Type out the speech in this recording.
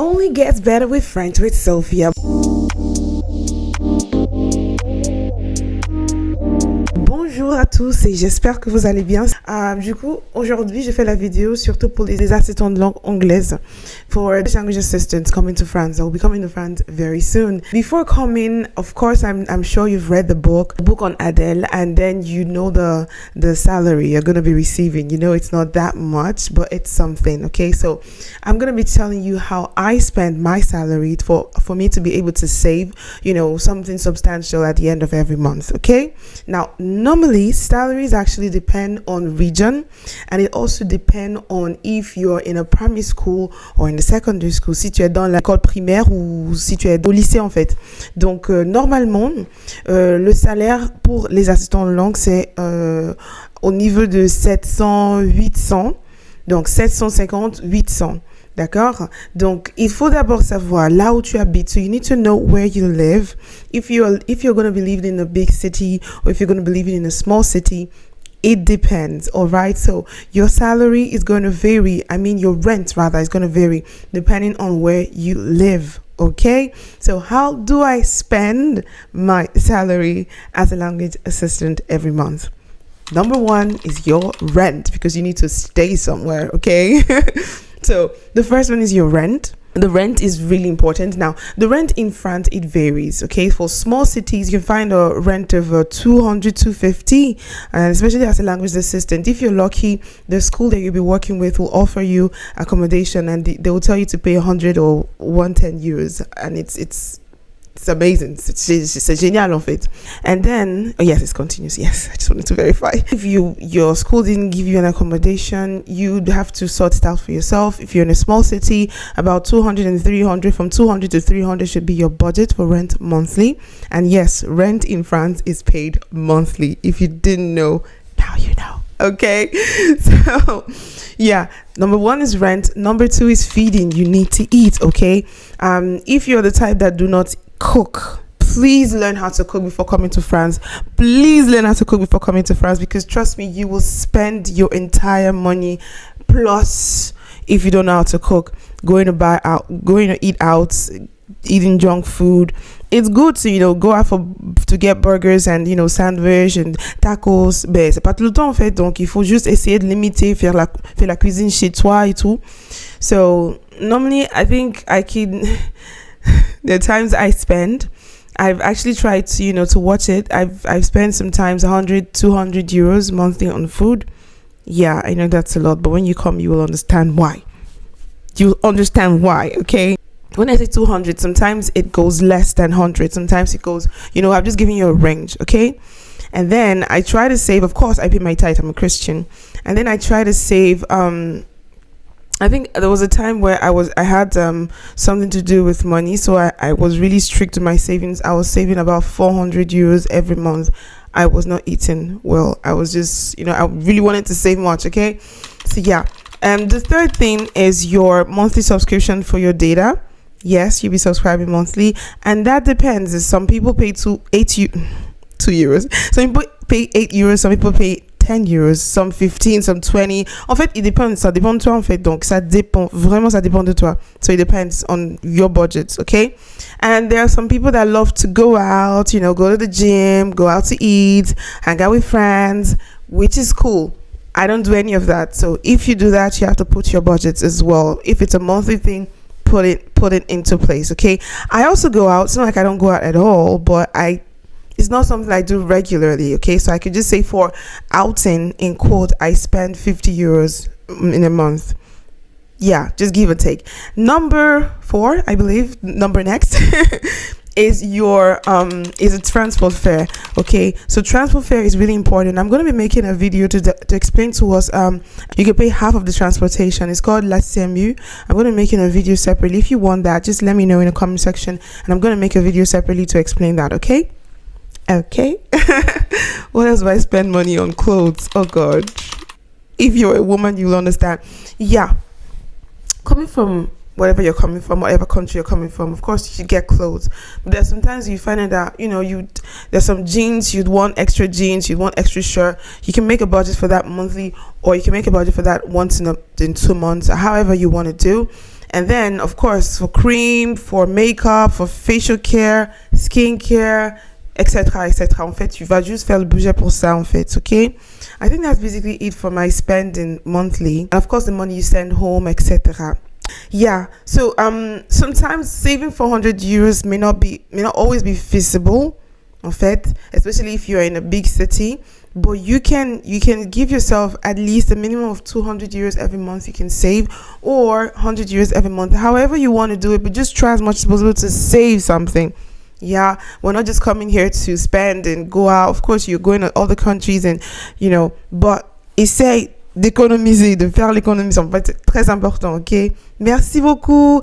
only gets better with French with Sophia. Bonjour à tous et j'espère que vous allez bien. Du coup, aujourd'hui, je fais la vidéo surtout pour les assistants de langue anglaise. For language assistants coming to France, I will be coming to France very soon. Before coming, of course, I'm sure you've read the book on Adele, and then you know the salary you're going to be receiving. You know it's not that much, but it's something. Okay, so I'm going to be telling you how I spend my salary for me to be able to save, you know, something substantial at the end of every month. Okay, now normally salaries actually depend on region, and it also depend on if you're in a primary school or in the secondary school, si tu es dans l'école primaire ou si tu es au lycée en fait. Donc normalement le salaire pour les assistants de langue c'est au niveau de 700-800, donc 750-800. D'accord? Donc, il faut d'abord savoir là où tu habites. So you need to know where you live. If you're going to be living in a big city or if you're going to be living in a small city, it depends. All right? So your salary is going to vary. I mean, your rent rather is going to vary depending on where you live. Okay? So how do I spend my salary as a language assistant every month? Number one is your rent, because you need to stay somewhere. Okay? So the first one is your rent. The rent is really important. Now, the rent in France, it varies. Okay, for small cities, you can find a rent of 200, 250, and especially as a language assistant. If you're lucky, the school that you'll be working with will offer you accommodation, and they will tell you to pay 100 or 110 euros, and it's amazing. C'est génial en fait. And then, oh yes, it's continuous. Yes, I just wanted to verify. If your school didn't give you an accommodation, you'd have to sort it out for yourself. If you're in a small city, about 200 and 300, from 200 to 300 should be your budget for rent monthly. And yes, rent in France is paid monthly. If you didn't know, now you know. Okay, so yeah, number one is rent. Number two is feeding. You need to eat. Okay, if you're the type that do not cook, please learn how to cook before coming to France. Please learn how to cook before coming to France, because trust me, you will spend your entire money plus if you don't know how to cook, going to eat out, eating junk food. It's good to, you know, go out to get burgers and, you know, sandwich and tacos, mais c'est pas tout le temps en fait, donc il faut juste essayer de limiter, faire la cuisine chez toi et tout. So normally I think I can the times I spend, I've actually tried to, you know, to watch it. I've spent sometimes 100, 200 euros monthly on food. Yeah, I know that's a lot, but when you come, you will understand why. You'll understand why, okay? When I say 200, sometimes it goes less than 100. Sometimes it goes, you know, I'm just giving you a range, okay? And then I try to save, of course, I pay my tithe, I'm a Christian. And then I try to save, I think there was a time where I had something to do with money, so I was really strict to my savings. I was saving about 400 euros every month. I was not eating well. I was just, you know, I really wanted to save much, okay? So yeah. The third thing is your monthly subscription for your data. Yes, you'll be subscribing monthly, and that depends. Some people pay 2 euros. Some people pay 8 euros. Some people pay 10 euros, some 15, some 20. En fait, it depends. Ça dépend de toi, en fait. Donc, ça dépend. Vraiment, ça dépend de toi. So, it depends on your budget, okay? And there are some people that love to go out, you know, go to the gym, go out to eat, hang out with friends, which is cool. I don't do any of that. So, if you do that, you have to put your budgets as well. If it's a monthly thing, put it into place, okay? I also go out. It's not like I don't go out at all, but it's not something I do regularly, okay? So I could just say for outing, in quote, I spend 50 euros in a month. Yeah, just give or take. Number 4, I believe, number next, is a transport fare, okay? So transport fare is really important. I'm going to be making a video to explain to us, you can pay half of the transportation. It's called La CMU. I'm going to be making a video separately. If you want that, just let me know in the comment section, and I'm going to make a video separately to explain that, okay? Okay. What else do I spend money on? Clothes. Oh god. If you're a woman, you'll understand. Yeah. Coming from wherever you're coming from, whatever country you're coming from, of course you should get clothes. But there's sometimes you find out that, you know, there's some jeans, you'd want extra jeans, you'd want extra shirt. You can make a budget for that monthly, or you can make a budget for that once in 2 months, or however you want to do. And then, of course, for cream, for makeup, for facial care, skin care, etc., etc. En fait, tu vas juste faire le budget pour ça, en fait, okay? I think that's basically it for my spending monthly. And of course, the money you send home, etc. Yeah, so sometimes saving 400 euros may not always be feasible, en fait, especially if you're in a big city. But you can give yourself at least a minimum of 200 euros every month you can save, or 100 euros every month, however you want to do it. But just try as much as possible to save something. Yeah, we're not just coming here to spend and go out. Of course, you're going to other countries and, but essaye d'économiser, de faire l'économie. En fait, c'est très important, ok? Merci beaucoup.